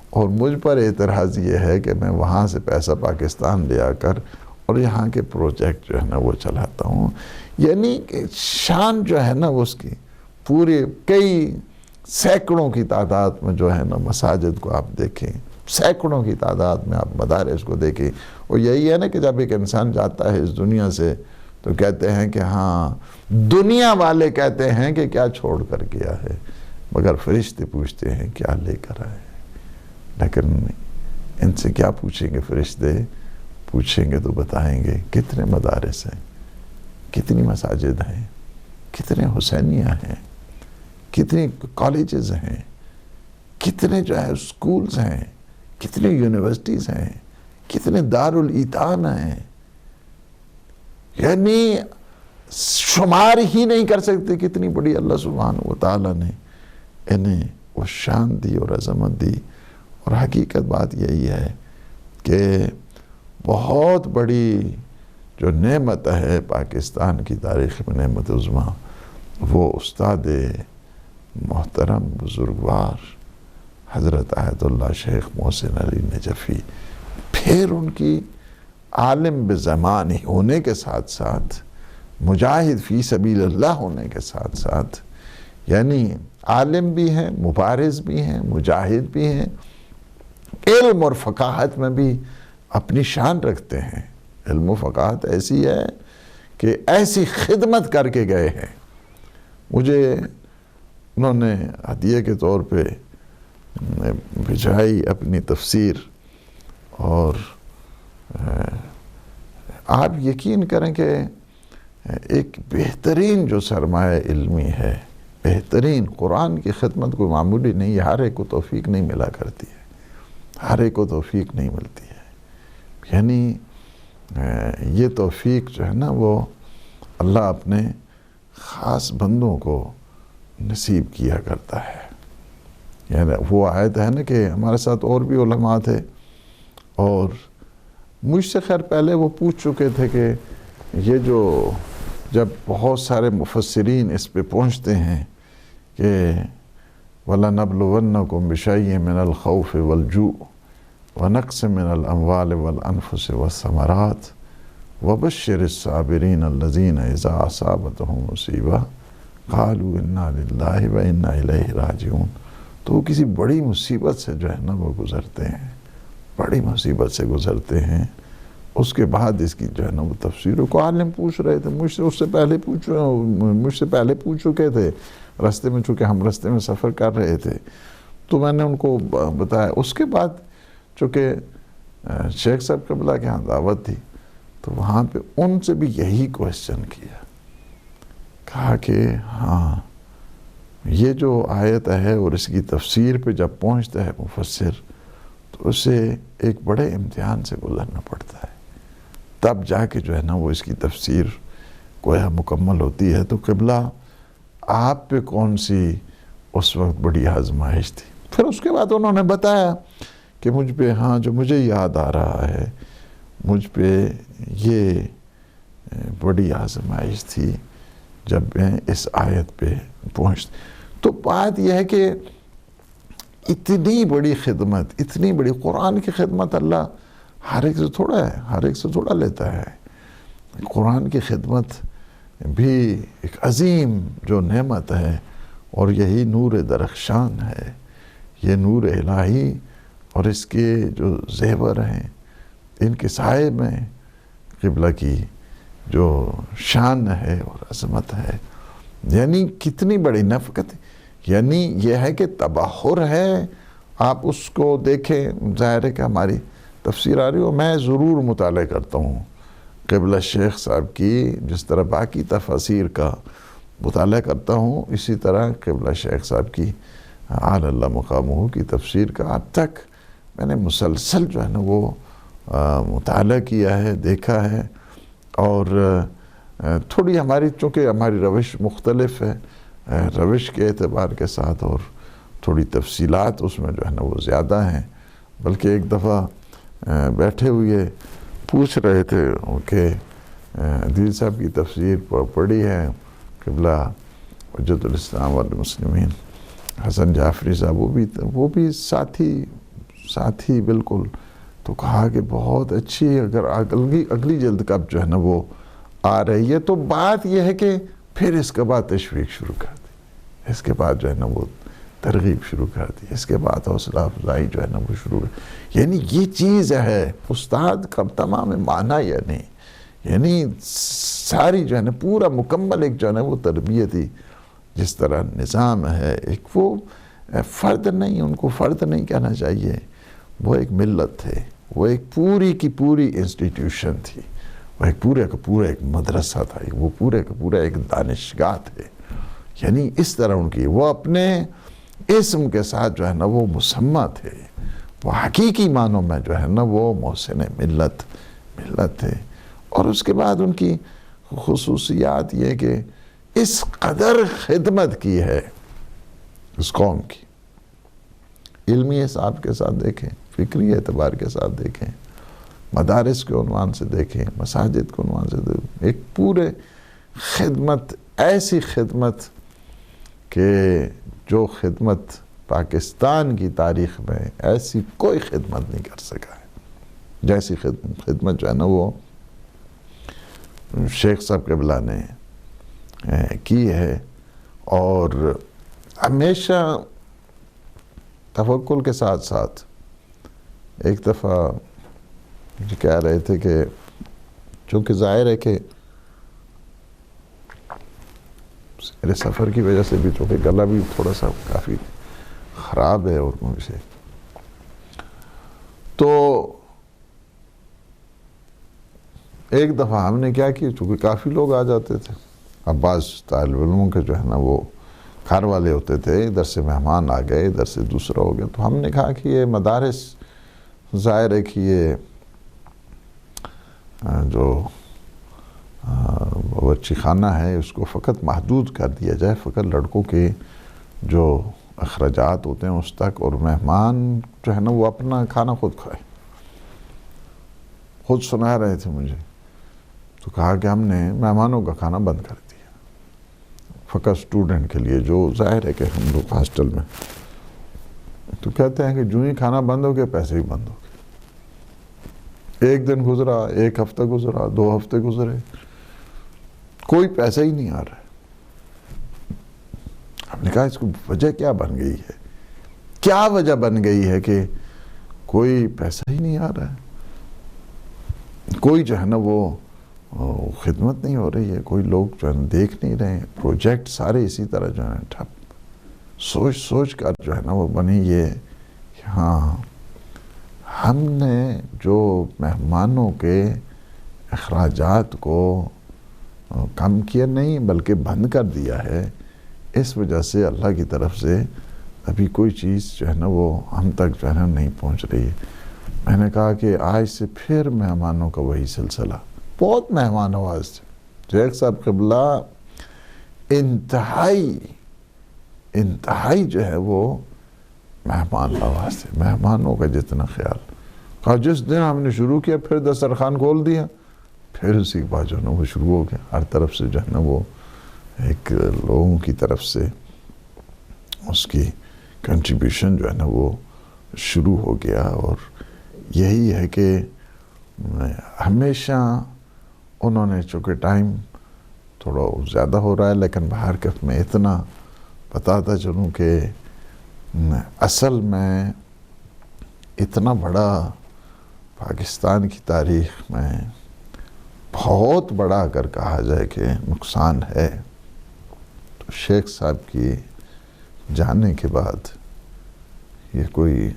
اور مجھ پر اعتراض یہ ہے کہ میں وہاں سے پیسہ پاکستان لے آ کر اور یہاں کے پروجیکٹ جو ہے نا وہ چلاتا ہوں. یعنی شان جو ہے نا اس کی پورے کئی سینکڑوں کی تعداد میں جو ہے نا مساجد کو آپ دیکھیں، سینکڑوں کی تعداد میں آپ مدارس کو دیکھیں. اور یہی ہے نا کہ جب ایک انسان جاتا ہے اس دنیا سے تو کہتے ہیں کہ ہاں دنیا والے کہتے ہیں کہ کیا چھوڑ کر گیا ہے، مگر فرشتے پوچھتے ہیں کیا لے کر آئے. لیکن ان سے کیا پوچھیں گے فرشتے؟ پوچھیں گے تو بتائیں گے کتنے مدارس ہیں، کتنی مساجد ہیں، کتنے حسینیہ ہیں، کتنے کالجز ہیں، کتنے جو ہے اسکولز ہیں، کتنے یونیورسٹیز ہیں، کتنے دارالایتان ہیں. یعنی شمار ہی نہیں کر سکتے کتنی بڑی اللہ سبحانہ و تعالیٰ نے انہیں وہ شان دی اور عظمت دی. اور حقیقت بات یہی ہے کہ بہت بڑی جو نعمت ہے پاکستان کی تاریخ میں، نعمت عظمیٰ، وہ استاد محترم بزرگوار حضرت آیت اللہ شیخ محسن علی نجفی، پھر ان کی عالم بزمانی ہونے کے ساتھ ساتھ مجاہد فی سبیل اللہ ہونے کے ساتھ ساتھ، یعنی عالم بھی ہیں، مبارز بھی ہیں، مجاہد بھی ہیں، علم اور فقاہت میں بھی اپنی شان رکھتے ہیں. علم و فقاہت ایسی ہے کہ ایسی خدمت کر کے گئے ہیں. مجھے انہوں نے ہدیے کے طور پہ بھیجائی اپنی تفسیر، اور آپ یقین کریں کہ ایک بہترین جو سرمایہ علمی ہے، بہترین قرآن کی خدمت کوئی معمولی نہیں ہے. ہر ایک کو توفیق نہیں ملا کرتی ہے، ہر ایک کو توفیق نہیں ملتی ہے. یعنی یہ توفیق جو ہے نا وہ اللہ اپنے خاص بندوں کو نصیب کیا کرتا ہے. یعنی وہ آیت ہے نا کہ ہمارے ساتھ اور بھی علماء تھے، اور مجھ سے خیر پہلے وہ پوچھ چکے تھے کہ یہ جو جب بہت سارے مفسرین اس پہ پہنچتے ہیں کہ وَلَنَبْلُوَنَّكُمْ بِشَيْءٍ مِّنَ الْخَوْفِ وَالْجُوعِ وَنَقْصٍ مِّنَ الْأَمْوَالِ وَالْأَنفُسِ وَالثَّمَرَاتِ وَبَشِّرِ الصَّابِرِينَ الَّذِينَ إِذَا أَصَابَتْهُم مُّصِیبَةٌ قَالُوا إِنَّا لِلَّهِ وَإِنَّا إِلَیْهِ رَاجِعُونَ. تو وہ کسی بڑی مصیبت سے جو ہے نا وہ گزرتے ہیں، بڑی مصیبت سے گزرتے ہیں. اس کے بعد اس کی جو ہے نا وہ تفسیروں کو عالم پوچھ رہے تھے، مجھ سے پہلے پوچھ چکے تھے راستے میں، چونکہ ہم راستے میں سفر کر رہے تھے تو میں نے ان کو بتایا. اس کے بعد چونکہ شیخ صاحب قبلہ کے ہاں دعوت تھی تو وہاں پہ ان سے بھی یہی کوشچن کیا، کہا کہ ہاں یہ جو آیت ہے اور اس کی تفسیر پہ جب پہنچتا ہے مفسر تو اسے ایک بڑے امتحان سے گزرنا پڑتا ہے، تب جا کے جو ہے نا وہ اس کی تفسیر گویا مکمل ہوتی ہے. تو قبلہ آپ پہ کون سی اس وقت بڑی آزمائش تھی؟ پھر اس کے بعد انہوں نے بتایا کہ مجھ پہ ہاں جو مجھے یاد آ رہا ہے، مجھ پہ یہ بڑی آزمائش تھی جب میں اس آیت پہ پہنچ. تو بات یہ ہے کہ اتنی بڑی خدمت، اتنی بڑی قرآن کی خدمت اللہ ہر ایک سے تھوڑا ہے، ہر ایک سے تھوڑا لیتا ہے. قرآن کی خدمت بھی ایک عظیم جو نعمت ہے، اور یہی نور درخشان ہے، یہ نور الہی، اور اس کے جو زیور ہیں ان کے سائے میں قبلہ کی جو شان ہے اور عظمت ہے. یعنی کتنی بڑی نفقت، یعنی یہ ہے کہ تبحر ہے. آپ اس کو دیکھیں، ظاہر ہے کہ ہماری تفسیر آ رہی ہو، میں ضرور مطالعہ کرتا ہوں قبلہ شیخ صاحب کی، جس طرح باقی تفاسیر کا مطالعہ کرتا ہوں اسی طرح قبلہ شیخ صاحب کی اعلی اللہ مقامہ کی تفسیر کا اب تک میں نے مسلسل جو ہے نا وہ مطالعہ کیا ہے، دیکھا ہے. اور تھوڑی ہماری چونکہ ہماری روش مختلف ہے، روش کے اعتبار کے ساتھ، اور تھوڑی تفصیلات اس میں جو ہے نا وہ زیادہ ہیں. بلکہ ایک دفعہ بیٹھے ہوئے پوچھ رہے تھے کہ عدیل صاحب کی تفسیر پڑھی ہے قبلہ حجت الاسلام والمسلمین حسن جعفری صاحب، وہ بھی ساتھی بالکل. تو کہا کہ بہت اچھی، اگر اگلی جلد کب جو ہے نا وہ آ رہی ہے. تو بات یہ ہے کہ پھر اس کے بعد تشویق شروع کر دی، اس کے بعد جو ہے نا وہ ترغیب شروع کر دی، اس کے بعد حوصلہ افزائی جو ہے نا وہ شروع کر. یعنی یہ چیز ہے استاد کا تمام معنی، یعنی ساری جو ہے نا پورا مکمل ایک جو ہے نا وہ تربیتی جس طرح نظام ہے. ایک وہ فرد نہیں، ان کو فرد نہیں کہنا چاہیے، وہ ایک ملت تھے، وہ ایک پوری کی پوری انسٹیٹیوشن تھی، وہ ایک پورے کا پورا ایک مدرسہ تھا، وہ پورے کا پورا ایک دانشگاہ تھے. یعنی اس طرح ان کی وہ اپنے اسم کے ساتھ جو ہے نا وہ مسمى تھے، وہ حقیقی معنوں میں جو ہے نا وہ محسن ملت تھے. اور اس کے بعد ان کی خصوصیات یہ کہ اس قدر خدمت کی ہے اس قوم کی، علمی حساب کے ساتھ دیکھیں، فکری اعتبار کے ساتھ دیکھیں، مدارس کے عنوان سے دیکھیں، مساجد کے عنوان سے دیکھیں، ایک پورے خدمت، ایسی خدمت کہ جو خدمت پاکستان کی تاریخ میں ایسی کوئی خدمت نہیں کر سکا ہے جیسی خدمت جو ہے نا وہ شیخ صاحب قبلہ نے کی ہے. اور ہمیشہ توکل کے ساتھ ساتھ ایک دفعہ مجھے کہہ رہے تھے کہ چونکہ ظاہر ہے کہ میرے سفر کی وجہ سے بھی چونکہ گلا بھی تھوڑا سا کافی خراب ہے، اور مجھے تو ایک دفعہ ہم نے کیا کیا، چونکہ کافی لوگ آ جاتے تھے، اب بعض طالب علموں کے جو ہے نا وہ گھر والے ہوتے تھے، ادھر سے مہمان آ گئے، ادھر سے دوسرا ہو گیا. تو ہم نے کہا کہ یہ مدارس ظاہر ہے کہ یہ جو باورچی خانہ ہے اس کو فقط محدود کر دیا جائے، فقط لڑکوں کے جو اخراجات ہوتے ہیں اس تک، اور مہمان جو ہے نا وہ اپنا کھانا خود کھائے. خود سنا رہے تھے مجھے، تو کہا کہ ہم نے مہمانوں کا کھانا بند کر دیا، فقط اسٹوڈنٹ کے لیے، جو ظاہر ہے کہ ہم لوگ ہاسٹل میں. تو کہتے ہیں کہ جو ہی کھانا بند ہو گیا پیسے ہی بند ہو گئے. ایک دن گزرا، ایک ہفتہ گزرا، 2 ہفتے گزرے، کوئی پیسہ ہی نہیں آ رہا ہے. ہم نے کہا اس کو وجہ کیا بن گئی ہے، کیا وجہ بن گئی ہے کہ کوئی پیسہ ہی نہیں آ رہا ہے، کوئی جو ہے نا وہ خدمت نہیں ہو رہی ہے، کوئی لوگ جو ہے نا دیکھ نہیں رہے ہیں، پروجیکٹ سارے اسی طرح جو ہے ٹھپ. سوچ کر جو ہے نا وہ بنی یہ کہ ہاں ہم نے جو مہمانوں کے اخراجات کو کم کیا نہیں بلکہ بند کر دیا ہے، اس وجہ سے اللہ کی طرف سے ابھی کوئی چیز جو ہے نا وہ ہم تک جو ہے نا نہیں پہنچ رہی ہے. میں نے کہا کہ آج سے پھر مہمانوں کا وہی سلسلہ، بہت مہمان نواز تھے. شیخ صاحب قبلہ انتہائی جو ہے وہ مہمان نواز تھے، مہمانوں کا جتنا خیال. کہا جس دن ہم نے شروع کیا پھر دسترخوان کھول دیا، پھر اسی کے بعد جو ہے نا وہ شروع ہو گیا. ہر طرف سے جو ہے نا وہ ایک لوگوں کی طرف سے اس کی کنٹریبیوشن جو ہے نا وہ شروع ہو گیا. اور یہی ہے کہ ہمیشہ انہوں نے، چونکہ ٹائم تھوڑا زیادہ ہو رہا ہے لیکن باہر کف میں اتنا بتاتا چلوں کہ اصل میں اتنا بڑا پاکستان کی تاریخ میں بہت بڑا اگر کہا جائے کہ نقصان ہے تو شیخ صاحب کی جانے کے بعد یہ کوئی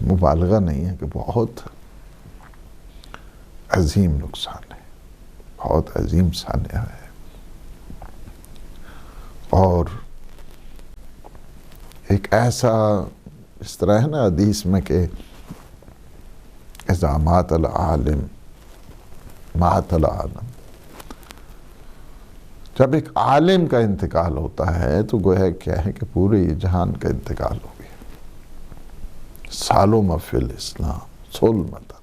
مبالغہ نہیں ہے کہ بہت عظیم نقصان ہے، بہت عظیم سانحہ ہے. اور ایک ایسا اس طرح ہے نا حدیث میں کہ اذا مات العالم مات العالم. جب ایک عالم کا انتقال ہوتا ہے تو گویا کیا ہے کہ پورے یہ جہان کا انتقال ہو گیا. سالوں فی الاسلام ظلمتا،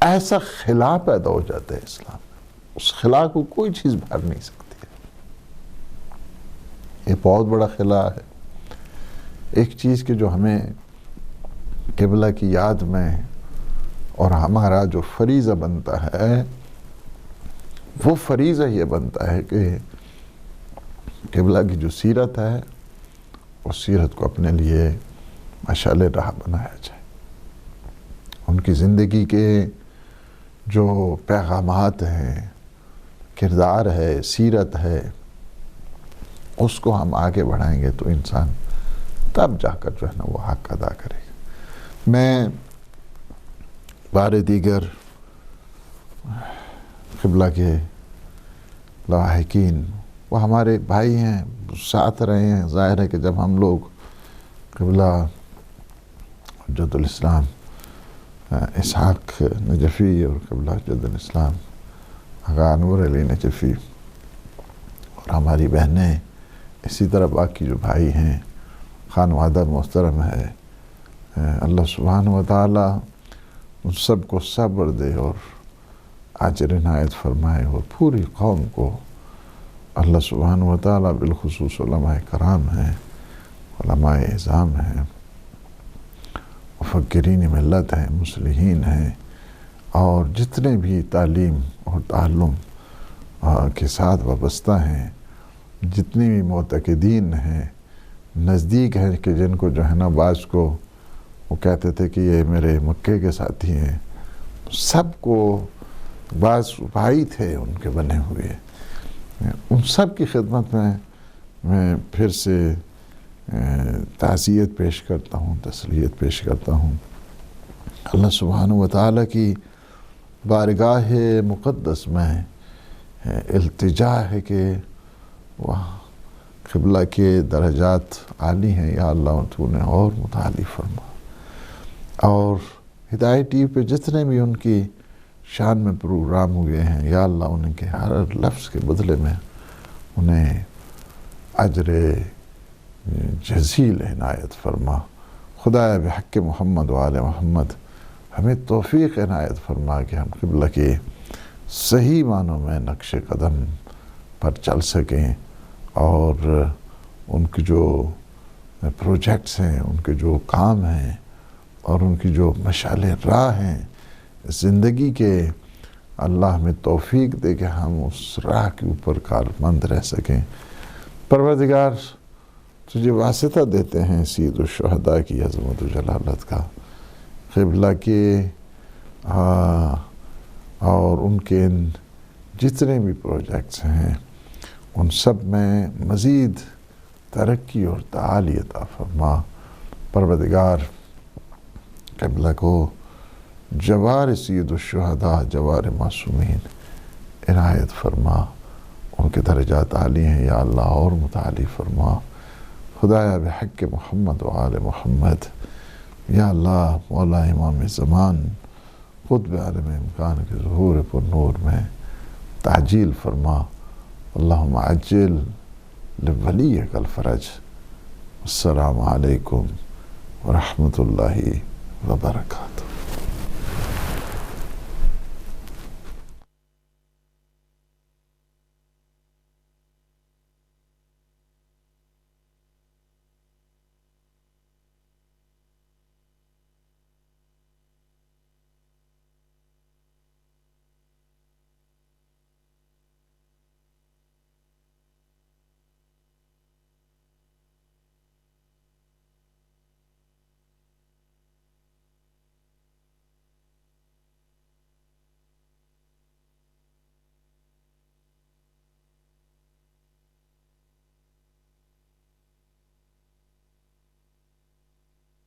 ایسا خلا پیدا ہو جاتا ہے اسلام میں، اس خلا کو کوئی چیز بھر نہیں سکتی. یہ بہت بڑا خلا ہے. ایک چیز کہ جو ہمیں قبلہ کی یاد میں اور ہمارا جو فریضہ بنتا ہے وہ فریضہ یہ بنتا ہے کہ قبلہ کی جو سیرت ہے اس سیرت کو اپنے لیے مشعل راہ بنایا جائے. ان کی زندگی کے جو پیغامات ہیں، کردار ہے، سیرت ہے، اس کو ہم آگے بڑھائیں گے تو انسان تب جا کر جو ہے نا وہ حق ادا کرے گا. میں بار دیگر قبلہ کے لاحقین، وہ ہمارے بھائی ہیں، ساتھ رہے ہیں. ظاہر ہے کہ جب ہم لوگ قبلہ حجت الاسلام اسحاق نجفی اور قبلہ حجت الاسلام آقا انور علی نجفی اور ہماری بہنیں، اسی طرح باقی جو بھائی ہیں، خانوادہ محترم ہے، اللہ سبحانہ وتعالی ان سب کو صبر دے اور اجر عنایت فرمائے، اور پوری قوم کو اللہ سبحانہ وتعالی بالخصوص علماء کرام ہیں، علماء اعظام ہیں، مفکرین ملت ہیں، مصلحین ہیں، اور جتنے بھی تعلیم اور تعلم کے ساتھ وابستہ ہیں، جتنی بھی معتقدین ہیں، نزدیک ہیں کہ جن کو جو ہے نا بعض کو وہ کہتے تھے کہ یہ میرے مکے کے ساتھی ہیں، سب کو بعض بھائی تھے ان کے بنے ہوئے. ان سب کی خدمت میں پھر سے تعزیت پیش کرتا ہوں، تسلیت پیش کرتا ہوں. اللہ سبحانہ وتعالی کی بارگاہ مقدس میں التجا ہے کہ وہ قبلہ کے درجات عالی ہیں، یا اللہ تو نے اور متعالی فرما. اور ہدایت ٹی وی پہ جتنے بھی ان کی شان میں پروگرام ہوئے ہیں، یا اللہ ان کے ہر لفظ کے بدلے میں انہیں اجر جزیل عنایت فرما. خدایا بحق محمد و آل محمد ہمیں توفیق عنایت فرما کہ ہم قبلہ کے صحیح معنوں میں نقش قدم پر چل سکیں، اور ان کی جو پروجیکٹس ہیں، ان کے جو کام ہیں، اور ان کی جو مشعل راہ ہیں زندگی کے، اللہ ہمیں توفیق دے کہ ہم اس راہ کے اوپر کارمند رہ سکیں. پروردگار تجھے واسطہ دیتے ہیں سید الشہداء کی عظمت و جلالت کا، قبلہ کے اور ان کے جتنے بھی پروجیکٹس ہیں ان سب میں مزید ترقی اور تعالی عطا فرما. پروردگار قبلہ کو جوار سید الشہداء، جوار معصومین عنایت فرما. ان کے درجات عالی ہیں، یا اللہ اور متعالی فرما. خدایا بحق محمد و آل محمد، یا اللہ مولا امام زمان قطب عالم امکان کے ظہور پر نور میں تعجیل فرما. اللہم عجل لولیک الفرج. السلام علیکم ورحمۃ اللہ وبرکاتہ.